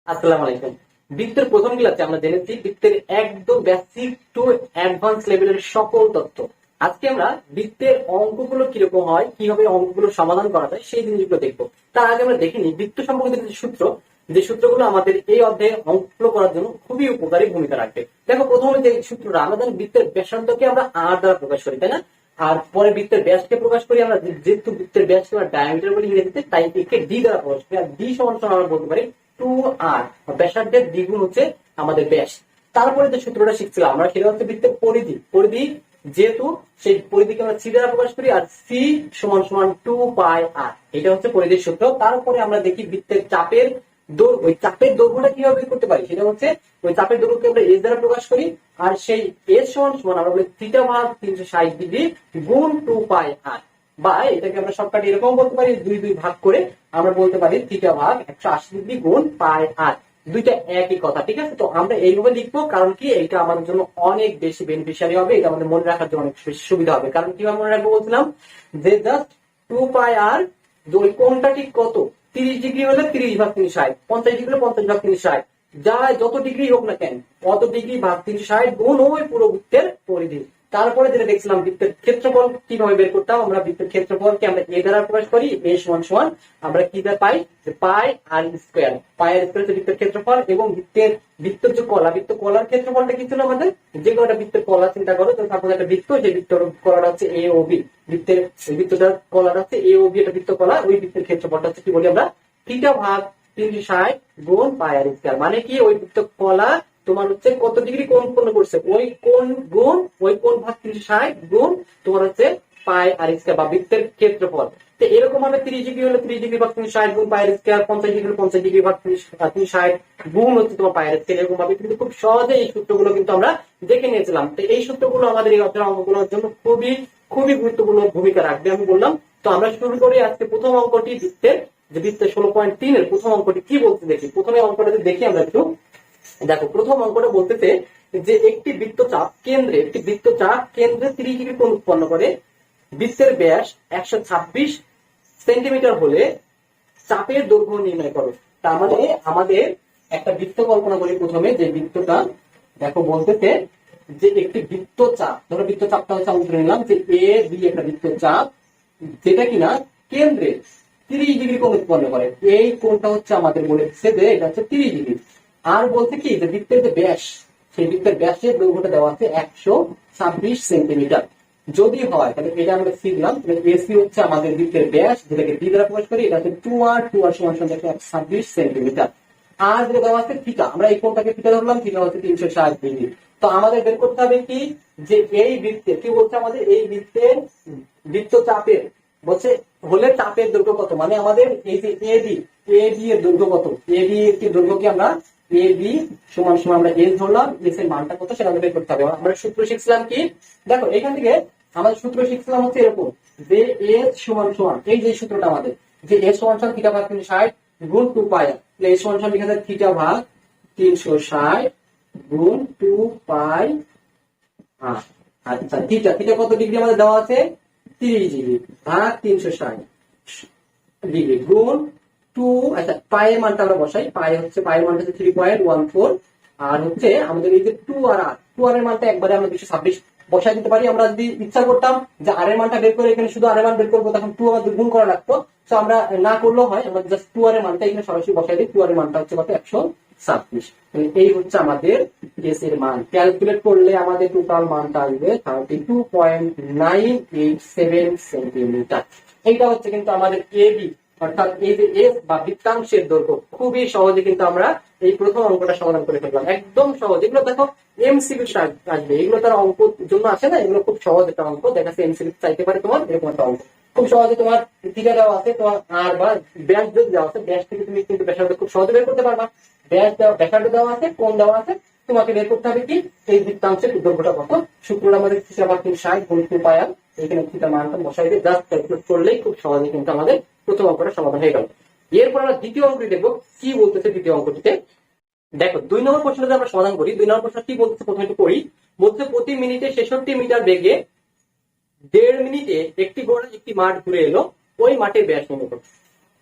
আসসালামু আলাইকুম। বৃত্তের প্রথম ক্লাসে আমরা জেনেছি বৃত্তের একদম বেসিক টু অ্যাডভান্স লেভেলের সকল তথ্য। আজকে আমরা বৃত্তের অঙ্কগুলো কিরকম হয়, কিভাবে অঙ্কগুলো সমাধান করা যায় সেই জিনিসগুলো দেখবো। তার আগে আমরা দেখে নিই বৃত্ত সম্পর্কিত যে সূত্র, যে সূত্রগুলো আমাদের এই অধ্যায়ে অঙ্কগুলো করার জন্য খুবই উপকারী ভূমিকা রাখবে। দেখো, প্রথমে যে সূত্রটা, আমরা জানি বৃত্তের ব্যাসার্ধকে আমরা আর দ্বারা প্রকাশ করি, তাই না? আর পরে বৃত্তের ব্যাসকে প্রকাশ করি আমরা, যেহেতু বৃত্তের ব্যাসকে আমরা ডায়ামিটার বলি ইংরেজিতে, তাই একে ডি দ্বারা প্রকাশ করি। আর ডি সমান সমান আমরা বলতে পারি 2r, ব্যাসার্ধের দ্বিগুণ হচ্ছে আমাদের ব্যাস। তারপরে যে সূত্রটা শিখছিলাম আমরা, সেটা হচ্ছে বৃত্তের পরিধি। পরিধি যেহেতু, সেই পরিধিকে আমরা সি দ্বারা প্রকাশ করি, আর সি সমান সমান 2πr, এটা হচ্ছে পরিধির সূত্র। তারপরে আমরা দেখি বৃত্তের চাপের দৈর্ঘ্য, ওই চাপের দৈর্ঘ্যটা কিভাবে বের করতে পারি, সেটা হচ্ছে ওই চাপের দৈর্ঘ্যকে আমরা এস দ্বারা প্রকাশ করি, আর সেই এস সমান সমান আমরা বলি থিটা ভাগ 360 ডিগ্রি গুণ 2πr, বা এটাকে আমরা শর্টকাটে এরকম বলতে পারি, দুই দুই ভাগ করে আমরা বলতে পারি থিটা ভাগ 180 ডিগ্রি গুণ পাই আর। দুইটা একই কথা, ঠিক আছে? তো আমরা এইভাবে লিখবো, কারণ কি এটা আমাদের জন্য অনেক বেশি বেনিফিশিয়ারি হবে, এটা আমাদের মনে রাখার জন্য অনেক বেশি সুবিধা হবে। কারণ কিভাবে মনে রাখবো বলছিলাম, যে জাস্ট 2πr, ওই কোণটা ঠিক কত, 30 ডিগ্রি হলে 30 ভাগ 360, 50 ডিগ্রি হলে 50 ভাগ 360, যা যত ডিগ্রি হোক না কেন, কত ডিগ্রি ভাগ 360 গুণ ওই পুরো বৃত্তের পরিধি। তারপরে যেটা দেখছিলাম বৃত্তের ক্ষেত্রফল কিভাবে বের করতাম, আমরা বৃত্তের ক্ষেত্রফলকে আমরা এ দ্বারা প্রকাশ করি, এ সমান সমান আমরা কি পাই, পাই আর স্কয়ার। পাই আর স্কয়ার হচ্ছে বৃত্তের ক্ষেত্রফল, এবং বৃত্তের যে কলা, বৃত্ত কলার ক্ষেত্রফলটা কি ছিল আমাদের, যে কোনো একটা বৃত্তের কলা চিন্তা করো, তো সাপোজ একটা বৃত্ত, সেই বৃত্তের কলাটা হচ্ছে এ ও বি, বৃত্তটার কলাটা হচ্ছে এ ও বি, একটা বৃত্ত কলা, ওই বৃত্তের ক্ষেত্রফলটা হচ্ছে কি বলি আমরা, থিটা ভাগ 360 গুণ পাই আর স্কয়ার। মানে কি, ওই বৃত্ত কলা তোমার হচ্ছে কত ডিগ্রি কোণ উৎপন্ন করছে, ওই কোণ গুণ ওই কোণ ভাগ 360 গুণ তোমার হচ্ছে পাই আর স্কয়ার, বা বৃত্তের ক্ষেত্রফল। তো এরকম ভাবে 30 ডিগ্রি হলে 30 ডিগ্রি ভাগ 360 গুণ পাই আর স্কয়ার, 50 ডিগ্রি হলে 50 ডিগ্রি ভাগ 360 গুণ হচ্ছে তোমার পাই আর স্কয়ার। এরকম ভাবে কিন্তু খুব সহজে এই সূত্রগুলো কিন্তু আমরা দেখে নিয়েছিলাম। তো এই সূত্রগুলো আমাদের এই অধ্যায়ের অঙ্কগুলোর জন্য খুবই খুবই গুরুত্বপূর্ণ ভূমিকা রাখবে, আমি বললাম। তো আমরা শুরু করি আজকে প্রথম অঙ্কটি, বৃত্তের যে বৃত্তের 16.3 এর প্রথম অঙ্কটি কি বলতে দেখি। প্রথমে অঙ্কটা দেখি আমরা একটু। দেখো, প্রথম অঙ্কটা বলতেছে যে একটি বৃত্তচাপ কেন্দ্রে, 30 ডিগ্রি কোণ উৎপন্ন করে, বৃত্তের ব্যাস 126 সেন্টিমিটার হলে চাপের দৈর্ঘ্য নির্ণয় করো। তার মানে আমাদের একটা বৃত্ত কল্পনা করি প্রথমে, যে বৃত্তটা দেখো বলতেছে যে একটি বৃত্তচাপ, ধরো বৃত্তচাপটা হচ্ছে আমরা ধরে নিলাম যে এ বি একটা বৃত্তচাপ, যেটা কিনা কেন্দ্রে 30 ডিগ্রি কোণ উৎপন্ন করে। এই কোণটা হচ্ছে আমাদের বলেছে যে এটা হচ্ছে 30 ডিগ্রি। আর বলতে কি, যে বৃত্তের যে ব্যাস, সেই বৃত্তের ব্যাসের দৈর্ঘ্যটা দেওয়া আছে 126 সেন্টিমিটার। যদি হয় তাহলে এটা আমরা শিখলাম, এসি হচ্ছে আমাদের বৃত্তের ব্যাস, যেটাকে ডি দ্বারা প্রকাশ করি, এটা হচ্ছে 2r, 2r সমান সমান 126 সেন্টিমিটার। আর যেটা দেওয়া আছে থিটা, আমরা এই কোণটাকে থিটা ধরলাম, থিটা হচ্ছে 360 ডিগ্রি। তো আমাদের বের করতে হবে কি, যে এই বৃত্তের কি বলছে আমাদের, এই বৃত্তের বৃত্তচাপের বলছে হলে চাপের দৈর্ঘ্য কত, মানে আমাদের এই যে এবি এর দৈর্ঘ্য কত, এবি এর কি দৈর্ঘ্য কি আমরা এবি সমান সমান আমরা এস ধরলাম, এস এর মানটা কত সেটা আমাদের বের করতে হবে। আমরা সূত্র শিখছিলাম কি, দেখো এখান থেকে আমাদের সূত্র শিখছিলাম হচ্ছে এরকম, যে এস সমান সমান, এই যে সূত্রটা আমাদের, যে এস সমান সমান থিটা ভাগ 360 গুণ 2 পাই, এস সমান সমান লিখা যায় থিটা ভাগ 360 গুণ 2 পাই। আচ্ছা, থিটা কত ডিগ্রি আমাদের দেওয়া আছে, 30 ডিগ্রি ভাগ 360 ডিগ্রি গুণ 2, আচ্ছা পাই এর মানটা আমরা বসাই, পাই এর মানটা হচ্ছে 3.14, আর হচ্ছে আমাদের এই যে 2 আর এর মানটা একবারে আমরা 226 বসাই দিতে পারি। আমরা যদি ইচ্ছা করতাম যে আর এর মানটা বের করে এখানে শুধু আর এর মান বের করবো, তখন 2 আমাদের গুণ করা লাগতো। তো আমরা না করলেও হয়, আমরা জাস্ট 2 আর এর মানটা এখানে সরাসরি বসাই দিই। 2 আর এর মানটা হচ্ছে কত, 126। এই হচ্ছে আমাদের এস এর মান। ক্যালকুলেট করলে আমাদের টোটাল মানটা আসবে 32.987 সেন্টিমিটার। এইটা হচ্ছে কিন্তু আমাদের এবি, অর্থাৎ এই যে এস বা বৃত্তাংশের দৈর্ঘ্য। খুবই সহজে কিন্তু আমরা এই প্রথম অঙ্কটা সমাধান করে ফেললাম, একদম সহজ। এগুলো দেখো এমসিকিউ আসবে, এগুলো তার অঙ্ক জন্য আসে না, এগুলো খুব সহজ একটা অঙ্ক। দেখাচ্ছে এমসিকিউ চাইতে পারে তোমার এরকম একটা অঙ্ক, খুব সহজে তোমার থিটা দেওয়া আছে, তোমার আর বা ব্যাস যদি দেওয়া আছে, ব্যাস থেকে তুমি কিন্তু ব্যাসার্ধ খুব সহজে বের করতে পারবা। ব্যাসার্ধ দেওয়া আছে, কোণ দেওয়া আছে, তোমাকে বের করতে হবে কি এই বৃত্তাংশের দৈর্ঘ্যটা কত। সূত্রটা আমাদের থিটা ভাগ 360 গুণ 2 পাই, এখানে থিটা মানটা বসাই দিয়ে জাস্ট ক্যালকুলেট করলেই খুব সহজে কিন্তু আমাদের প্রথম অঙ্কটা সমাধান হয়ে গেল। এরপর আমরা দ্বিতীয় অঙ্কটি দেখবো কি বলতেছে দ্বিতীয় অঙ্কটিতে। দেখো 2 নম্বর প্রশ্নটা যদি আমরা সমাধান করি, 2 নম্বর প্রশ্ন কি বলতেছে প্রথমে একটু পড়ি। বলছে প্রতি মিনিটে 66 মিটার বেগে 1.5 মিনিটে একটি ঘোড়া একটি মাঠ ঘুরে এলো, ওই মাঠের ব্যাস নির্ণয় করো।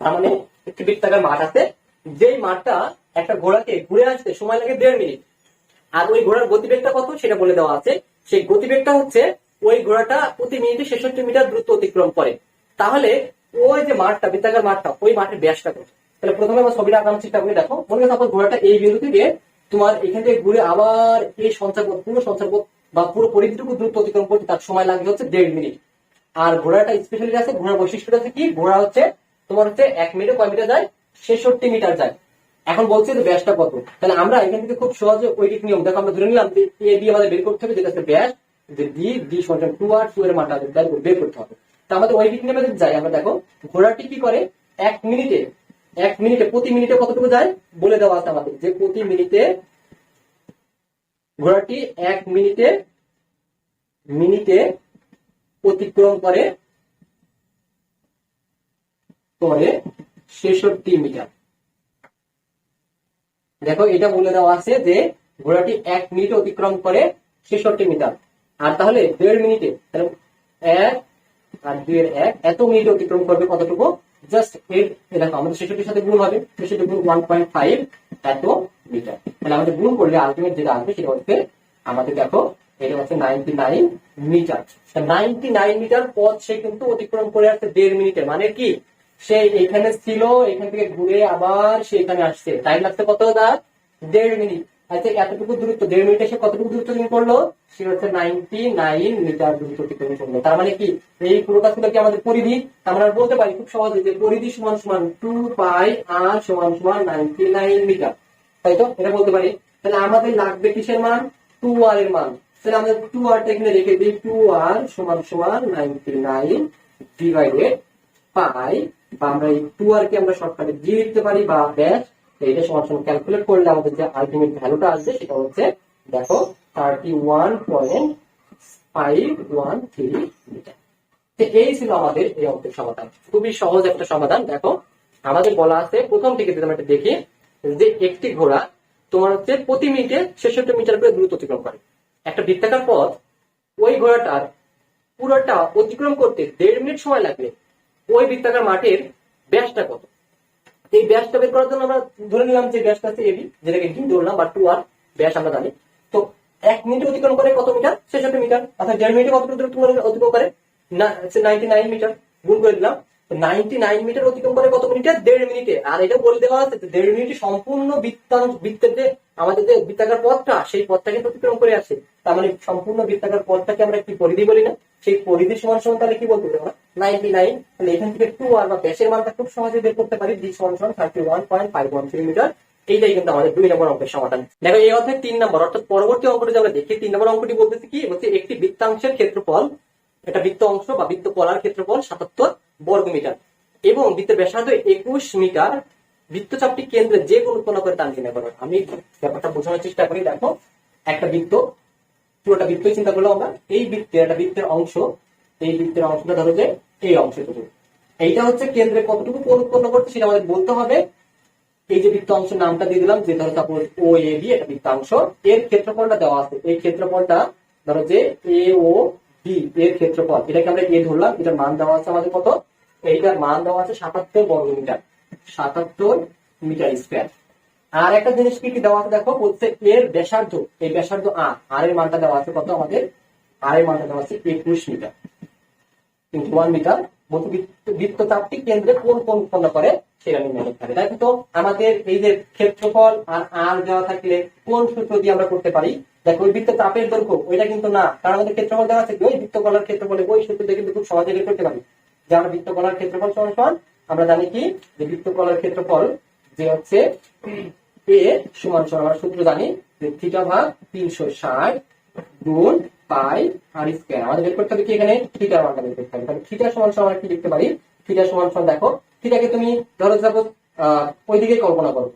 তার মানে একটি বৃত্তাকার মাঠ আছে, যেই মাঠটা একটা ঘোড়াকে ঘুরে আসতে সময় লাগে 1.5 মিনিট। আর ওই ঘোড়ার গতিবেগটা কত সেটা বলে দেওয়া আছে। সেই গতিবেগটা হচ্ছে ওই ঘোড়াটা প্রতি মিনিটে 66 মিটার দ্রুত অতিক্রম করে। তাহলে ওই যে মাঠটা, বৃত্তাকার মাঠটা, ওই মাঠের ব্যাসটা কত? তাহলে প্রথমে আমার ছবিটা আঁকানোর চেষ্টা করে দেখো। মনে করো সাপোজ ঘোড়াটা এই বিন্দু থেকে তোমার এখান থেকে ঘুরে আবার এই সঞ্চারপথ, পুরো সঞ্চারপথ বা পুরো পরিধিটুকু দ্রুত অতিক্রম করতে তার সময় লাগবে হচ্ছে 1.5 মিনিট। আর ঘোড়াটা স্পেশালি আছে, ঘোড়ার বৈশিষ্ট্যটা হচ্ছে কি, ঘোড়া হচ্ছে তোমার হচ্ছে 1 মিনিটে কয় মিটার যায়? 66 মিটার যায়। এখন বলছে যে ব্যাসটা কত, তাহলে আমরা এখান থেকে খুব সহজে ঐকিক নিয়ম দেখো আমরা ধরে নিলাম যে এ বি আমাদের বের করতে হবে, যেটা হচ্ছে ব্যাস, যে ডি সমান 2 আর 2 এর মানটা বের করতে হবে। তা আমাদের ঐকিক নিয়মে যদি যাই, আমরা দেখো ঘোড়াটি কি করে 1 মিনিটে প্রতি মিনিটে কতটুকু যায় বলে দেওয়া আছে আমাদের, যে প্রতি মিনিটে ঘোড়াটি 1 মিনিটে অতিক্রম করে 66 মিটার। দেখো এটা বলে দেওয়া আছে যে ঘোড়াটি 1 মিনিটে অতিক্রম করে 66 মিটার। আর তাহলে 1.5 মিনিটে, তাহলে 1 আর 2 এর 1 এত মিনিটে অতিক্রম করবে কতটুকু? জাস্ট এর দেখো আমাদের 66 সাথে গুণ হবে, 66 গুণ 1.5 এত মিটার। তাহলে আমাদের গুণ করলে আলটিমেট যেটা আসবে সেটা হচ্ছে আমাদের দেখো এটা হচ্ছে 99 মিটার। 99 মিটার পথ সে কিন্তু অতিক্রম করে আসছে 1.5 মিনিটে। মানে কি, সে এখানে ছিল, এখান থেকে ঘুরে আবার সে এখানে আসছে, টাইম লাগছে কত? তার 1.5 মিনিট। আচ্ছা এতটুকু দূরত্ব 1.5 মিনিটে সে কতটুকু দূরত্ব অতিক্রম করলো? সে হচ্ছে 99 মিটার দূরত্ব অতিক্রম করলো। তার মানে কি, এই পুরোটা ছিল কি আমাদের পরিধি। আমরা বলতে পারি খুব সহজে যে পরিধি সমান সমান 2 পাই আর সমান সমান 99 মিটার, তাই তো? এটা বলতে পারি। তাহলে আমাদের লাগবে কিসের মান? 2r এর মান। তাহলে আমাদের 2rটা এখানে রেখে দিই, 2r সমান সমান 99 ডিভাইডেড পাই, বা আমরা এই 2r কে আমরা শর্টকাটে দিয়ে লিখতে পারি, বা ব্যাস। এইটা সমান সমান ক্যালকুলেট করলে আমাদের যে আলটিমেট ভ্যালুটা আসবে সেটা হচ্ছে দেখো 31.513 মিটার। এই ছিল আমাদের এই অঙ্কের সমাধান। খুবই সহজ একটা সমাধান। দেখো আমাদের বলা আছে প্রথম থেকে যদি আমরা দেখি যে একটি ঘোড়া তোমার হচ্ছে প্রতি মিনিটে 66 মিটার করে দ্রুত অতিক্রম করে। একটা বৃত্তাকার পথ, ওই ঘোড়াটার পুরোটা অতিক্রম করতে 1.5 মিনিট সময় লাগবে। ওই বৃত্তাকার মাঠের ব্যাসটা কত? এই ব্যাসটা বের করার জন্য আমরা ধরে নিলাম যে ব্যাসটা আছে এবি, যেটাকে ডি ধরলাম, বা 2r ব্যাস আমরা জানি। তো 1 মিনিটে অতিক্রম করে কত মিটার? 66 মিটার। অর্থাৎ 1.5 মিনিটে কতটুকু দূরত্ব অতিক্রম করে? 99 মিটার। গুণ করে দিলাম, 99 মিটার অতিক্রম করে কত মিনিটে? 1.5 মিনিটে। আর এটা বলে দেওয়া আছে 1.5 মিনিটে সম্পূর্ণ বৃত্তের যে আমাদের যে বৃত্তাকার পথটা, সেই পথটাকে অতিক্রম করে আসে। তার মানে সম্পূর্ণ বৃত্তাকার পথটাকে আমরা কি পরিধি বলি না? সেই পরিধি সমান সমান তাহলে কি বলতে পারবো? 99। তাহলে এখান থেকে 2r বা ব্যাসের মানটা খুব সহজে বের করতে পারি, d সমান সমান 31.513 মিটার। এইটাই কিন্তু আমাদের 2 নম্বর অঙ্কের সমাধান। দেখো এই অধ্যায় 3 নম্বর, অর্থাৎ পরবর্তী অঙ্কটি যে আমরা দেখি, 3 নম্বর অঙ্কটি বলতেছে কি, বলছে একটি বৃত্তাংশের ক্ষেত্রফল, এটা বৃত্ত অংশ বা বৃত্ত কলার ক্ষেত্রফল 77 বর্গ মিটার এবং বৃত্তের ব্যাসার্ধ 21 মিটার। বৃত্তচাপটি কেন্দ্রে যে কোন উৎপন্ন করে তা নির্ণয় করো। আমি ব্যাপারটা বোঝানোর চেষ্টা করি। দেখো একটা বৃত্ত, পুরোটা বৃত্তই চিন্তা করলো আমরা। এই বৃত্তের একটা বৃত্তের অংশ, এই বৃত্তের অংশটা ধরো যে এই অংশটুকু, এইটা হচ্ছে কেন্দ্রে কতটুকু কোণ উৎপন্ন করছে সেটা আমাদের বলতে হবে। এই যে বৃত্ত অংশের নামটা দিয়ে দিলাম, যে ধরো সাপোজ ও এ বি, এটা বৃত্তাংশ, এর ক্ষেত্রফলটা দেওয়া আছে। এই ক্ষেত্রফলটা ধরো যে এ ও বি এর ক্ষেত্রফল, এটাকে আমরা এ ধরলাম, এটার মান দেওয়া আছে আমাদের কত? এইটার মান দেওয়া আছে 77 বর্গ মিটার, 77 মিটার স্কয়ার। আর একটা জিনিস কি দেওয়া আছে দেখো, বলছে এর ব্যাসার্ধ, এই ব্যাসার্ধ আর এর মানটা দেওয়া আছে কত আমাদের? আর এর মানটা দেওয়া আছে 21 মিটার, 1 মিটার। বলতে বৃত্তচাপটি কেন্দ্রে কোন কোণ উৎপন্ন করে সেটা নির্ণয় করতে হবে। দেখো তো আমাদের এই যে ক্ষেত্রফল আর দেওয়া থাকলে কোন সূত্র দিয়ে আমরা করতে পারি? দেখো ওই বৃত্তচাপের দৈর্ঘ্য ওইটা কিন্তু না, কারণ আমাদের ক্ষেত্রফল দেওয়া আছে ওই বৃত্তকলার ক্ষেত্রফলে, ওই সূত্র দিয়ে কিন্তু খুব সহজে বের করতে পারি। যে আমরা বৃত্তকলার ক্ষেত্রফল সমান আমরা জানি কি, যে বৃত্তকলার ক্ষেত্রফল যে হচ্ছে এ সমান আমরা সূত্র জানি যে থিটা ভাগ 360 গুণ পাই আর স্কয়ার। আমাদের বের করতে হবে কি, এখানে থিটার মানটা বের করতে হবে। তাহলে থিটা সমান আমরা কি লিখতে পারি? থিটা সমান দেখো, থিটাকে তুমি ধরো সাপোজ ওইদিকে কল্পনা করো,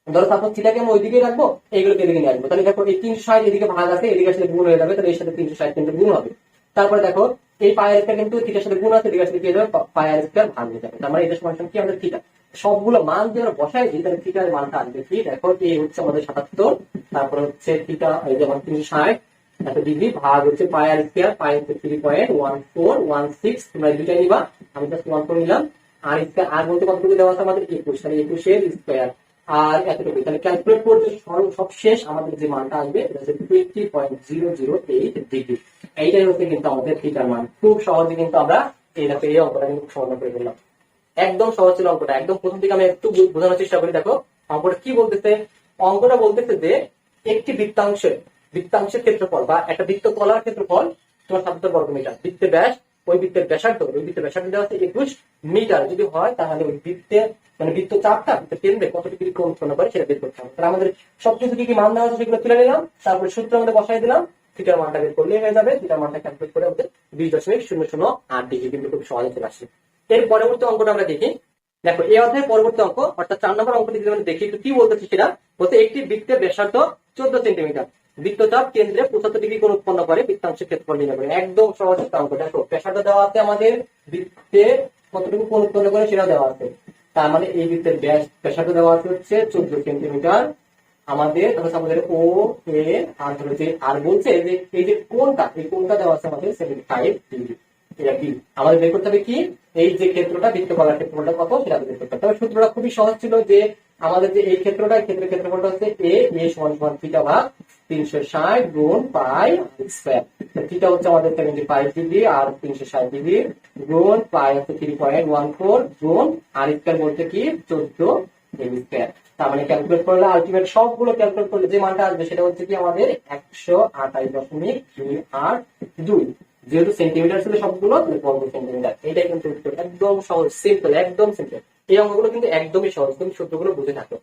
ধরো সাপোজ থিটাকে আমি ওইদিকে রাখবো, এইগুলোকে এদিকে নিয়ে আসবো। তাহলে দেখো এই 360 এদিকে ভাগ আছে, এদিকে আসলে গুণ হয়ে যাবে, তাহলে এর সাথে 360 কিন্তু গুণ হবে। তারপরে দেখো এই পাই আর স্কয়ার কিন্তু থিটার সাথে গুণ আছে, এদিকে আসলে কি হয়ে যাবে? পাই আর স্কয়ার ভাগ হয়ে যাবে। তার মানে এটা সমান কি আমাদের থিটা। সবগুলো মান দিয়ে আমরা বসাই দিই, তাহলে থিটার মানটা আসবে কি, দেখো এই হচ্ছে আমাদের 77, তারপরে হচ্ছে থিটা এই যেমন 360 এত ডিগ্রি ভাগ হচ্ছে পাই আর স্কয়ার, পাই হচ্ছে 3.1416, তোমরা দুইটা নিবা, আমি জাস্ট 1 করে নিলাম, আর স্কয়ার আর বলতে কতটুকু দেওয়া আছে আমাদের 21, তাহলে 21 এর স্কয়ার আর এতটুকু। তাহলে ক্যালকুলেট করতে সবশেষ আমাদের যে মানটা আসবে এটা হচ্ছে 20.008 ডিগ্রি। এইটাই হচ্ছে কিন্তু আমাদের থিটার মান। খুব সহজে কিন্তু আমরা এই অঙ্কটা কিন্তু সমাধান করে ফেললাম। একদম সহজ ছিল অঙ্কটা, একদম প্রথম থেকে আমি একটু বোঝানোর চেষ্টা করি। দেখো অঙ্কটা কি বলতেছে, অঙ্কটা বলতেছে যে একটি বৃত্তাংশের ক্ষেত্রফল বা একটা বৃত্ত তলার ক্ষেত্রফল তোমার 70 বর্গমিটার, বৃত্তের ব্যাস ওই বৃত্তের ব্যাসার্ধ দেওয়া আছে 21 মিটার যদি হয়, তাহলে ওই বৃত্তের মানে বৃত্ত চাপটা বৃত্তের কেন্দ্রে কত ডিগ্রি কোণ উৎপন্ন করে সেটা বের করতে হবে। তাহলে আমাদের সবকিছু কি মান দেওয়া আছে সেগুলো তুলে নিলাম, তারপরে সূত্র আমাদের বসাই দিলাম, থিটার মানটা বের করলে হয়ে যাবে। থিটার মানটা ক্যালকুলেট করে আমাদের 20.008 ডিগ্রি কিন্তু খুব সহজে চলে আসে। এর পরবর্তী অঙ্কটা আমরা দেখি। দেখো এই অধ্যায়ের পরবর্তী অঙ্ক অর্থাৎ 4 নম্বর অঙ্কটি যদি আমরা দেখি একটু কি বলতেছি সেটা বলতে, একটি বৃত্তের ব্যাসার্ধ 14 সেন্টিমিটার, বৃত্তচাপ কেন্দ্রে 75 ডিগ্রি কোণ উৎপন্ন করে বৃত্তাংশের ক্ষেত্রফল নির্ণয় করে। একদম সহজ একটা অঙ্ক। দেখো ব্যাসার্ধ দেওয়া আছে আমাদের, বৃত্তে কতটুকু কোণ উৎপন্ন করে সেটা দেওয়া আছে। তার মানে এই বৃত্তের ব্যাসার্ধ দেওয়া আছে হচ্ছে 14 সেন্টিমিটার। আমাদের ও এ আর হচ্ছে আর বলছে যে এই যে কোণটা, এই কোণটা দেওয়া আছে আমাদের 75 ডিগ্রি। এটা কি আমাদের বের করতে হবে কি এই যে ক্ষেত্রটা বৃত্তকলার ক্ষেত্রফলটা কত সেটা বের করতে হবে। তবে সূত্রটা খুবই সহজ ছিল যে আমাদের যে এই ক্ষেত্রটা ক্ষেত্রের ক্ষেত্রফলটা হচ্ছে এ সমান সমান থিটা ভাগ 360 গুণ পাই স্কয়ার। থিটা হচ্ছে আমাদের 75 ডিগ্রি আর 360 ডিগ্রি গুণ পাই হচ্ছে 3.14 গুণ আর স্কয়ার বলতে কি 14 ডিগ্রি স্কয়ার। তার মানে ক্যালকুলেট করলে আলটিমেট সবগুলো ক্যালকুলেট করলে যে মানটা আসবে সেটা হচ্ছে কি আমাদের 128.2। যেহেতু সেন্টিমিটার ছিল সবগুলো বর্গ সেন্টিমিটার। এটাই কিন্তু একদম সহজ, সিম্পল, একদম সিম্পল। এই অঙ্কগুলো কিন্তু একদমই সহজ, তুমি সূত্রগুলো বুঝে থাকো।